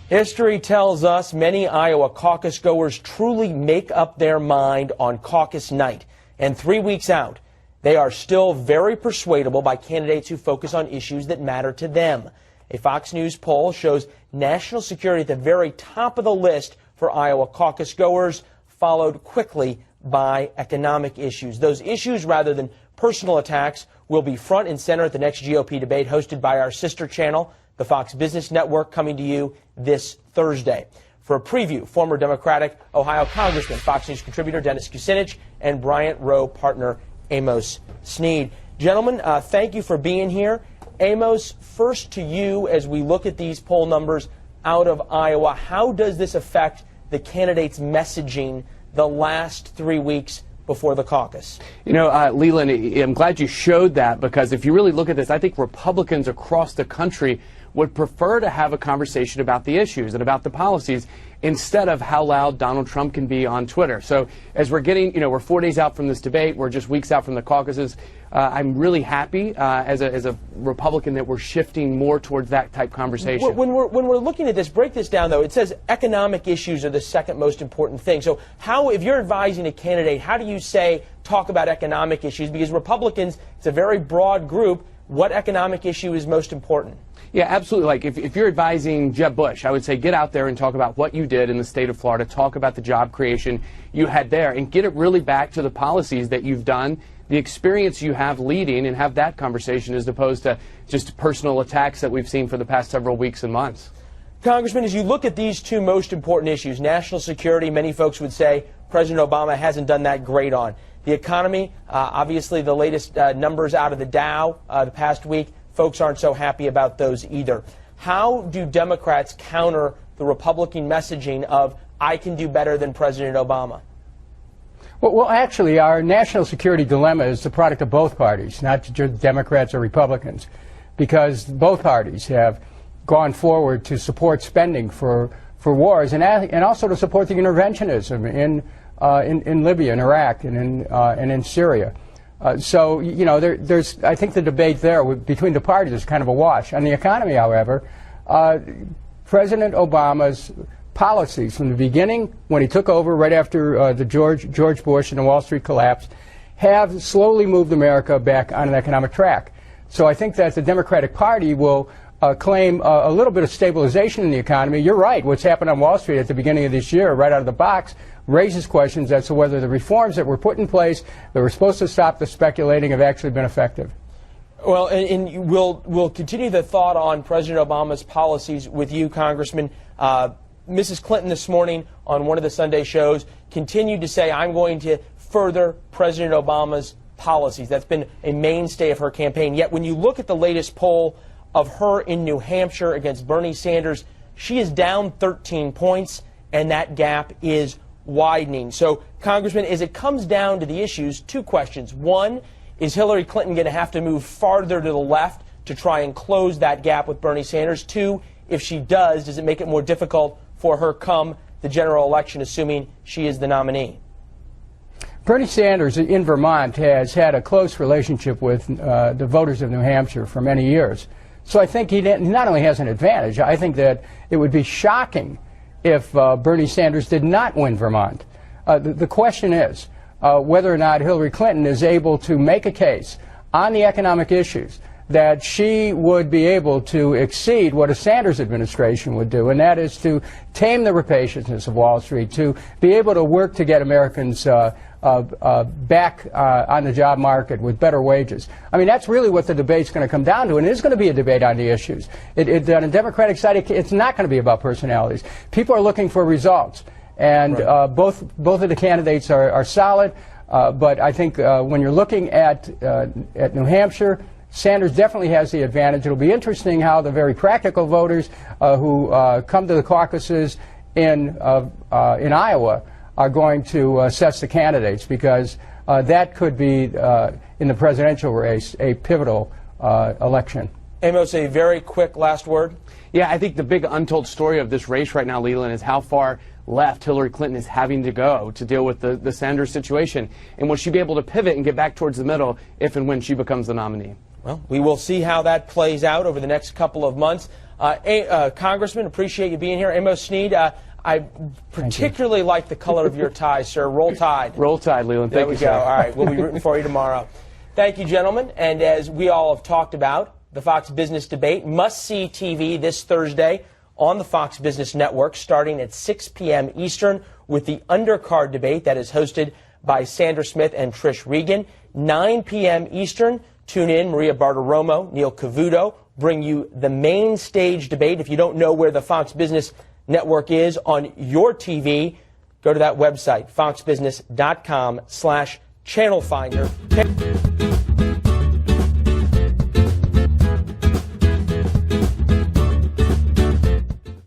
History tells us many Iowa caucus goers truly make up their mind on caucus night. And 3 weeks out, they are still very persuadable by candidates who focus on issues that matter to them. A Fox News poll shows national security at the very top of the list for Iowa caucus goers, followed quickly by economic issues. Those issues, rather than personal attacks, will be front and center at the next GOP debate hosted by our sister channel, the Fox Business Network, coming to you this Thursday. For a preview, former Democratic Ohio Congressman, Fox News contributor Dennis Kucinich, and Bryant Rowe partner Amos Snead. Gentlemen, thank you for being here. Amos, first to you as we look at these poll numbers out of Iowa. How does this affect the candidates' messaging the last 3 weeks before the caucus? You know, Leland, I'm glad you showed that, because if you really look at this, I think Republicans across the country would prefer to have a conversation about the issues and about the policies instead of how loud Donald Trump can be on Twitter. So as we're getting, we're 4 days out from this debate, we're just weeks out from the caucuses, I'm really happy as a Republican that we're shifting more towards that type conversation. When we're looking at this, break this down though, it says economic issues are the second most important thing. So how, if you're advising a candidate, how do you say talk about economic issues? Because Republicans, it's a very broad group. What economic issue is most important? Yeah, absolutely. Like if you're advising Jeb Bush, I would say get out there and talk about what you did in the state of Florida, talk about the job creation you had there, and get it really back to the policies that you've done, the experience you have leading, and have that conversation as opposed to just personal attacks that we've seen for the past several weeks and months. Congressman, as you look at these two most important issues, national security, many folks would say President Obama hasn't done that great on. The economy, obviously the latest numbers out of the Dow the past week, folks aren't so happy about those either. How do Democrats counter the Republican messaging of, I can do better than President Obama? Well, actually, our national security dilemma is the product of both parties, not just Democrats or Republicans, because both parties have gone forward to support spending for wars and also to support the interventionism in Libya and Iraq and in Syria. So, there's, I think the debate there between the parties is kind of a wash. On the economy, however, President Obama's policies from the beginning, when he took over right after the George Bush and the Wall Street collapse, have slowly moved America back on an economic track. So I think that the Democratic Party will claim a little bit of stabilization in the economy. You're right. What's happened on Wall Street at the beginning of this year, right out of the box, raises questions as to whether the reforms that were put in place that were supposed to stop the speculating have actually been effective. Well, and we'll continue the thought on President Obama's policies with you, Congressman. Mrs. Clinton this morning on one of the Sunday shows continued to say, I'm going to further President Obama's policies. That's been a mainstay of her campaign. Yet when you look at the latest poll of her in New Hampshire against Bernie Sanders, she is down 13 points, and that gap is widening. So, Congressman, as it comes down to the issues, two questions. One, is Hillary Clinton going to have to move farther to the left to try and close that gap with Bernie Sanders? Two, if she does it make it more difficult for her come the general election, assuming she is the nominee? Bernie Sanders in Vermont has had a close relationship with the voters of New Hampshire for many years. So I think he not only has an advantage, I think that it would be shocking if Bernie Sanders did not win Vermont. The question is whether or not Hillary Clinton is able to make a case on the economic issues that she would be able to exceed what a Sanders administration would do, and that is to tame the rapaciousness of Wall Street, to be able to work to get Americans back on the job market with better wages. I mean, that's really what the debate's going to come down to, and it is going to be a debate on the issues. On the Democratic side, it's not going to be about personalities. People are looking for results, and right. Both of the candidates are solid, but I think when you're looking at New Hampshire, Sanders definitely has the advantage. It'll be interesting how the very practical voters who come to the caucuses in Iowa are going to assess the candidates, because that could be, in the presidential race, a pivotal election. Amos, a very quick last word. Yeah, I think the big untold story of this race right now, Leland, is how far left Hillary Clinton is having to go to deal with the Sanders situation. And will she be able to pivot and get back towards the middle if and when she becomes the nominee? Well, we will see how that plays out over the next couple of months. Congressman, appreciate you being here. Amos Snead, I particularly like the color of your tie, sir. Roll Tide. Roll Tide, Leland. Thank you, There we go. sir. All right, we'll be rooting for you tomorrow. Thank you, gentlemen. And as we all have talked about, the Fox Business Debate, must-see TV this Thursday on the Fox Business Network, starting at 6 p.m. Eastern, with the undercard debate that is hosted by Sandra Smith and Trish Regan. 9 p.m. Eastern, tune in. Maria Bartiromo, Neil Cavuto bring you the main stage debate. If you don't know where the Fox Business Network is on your TV, go to that website, foxbusiness.com/channel finder.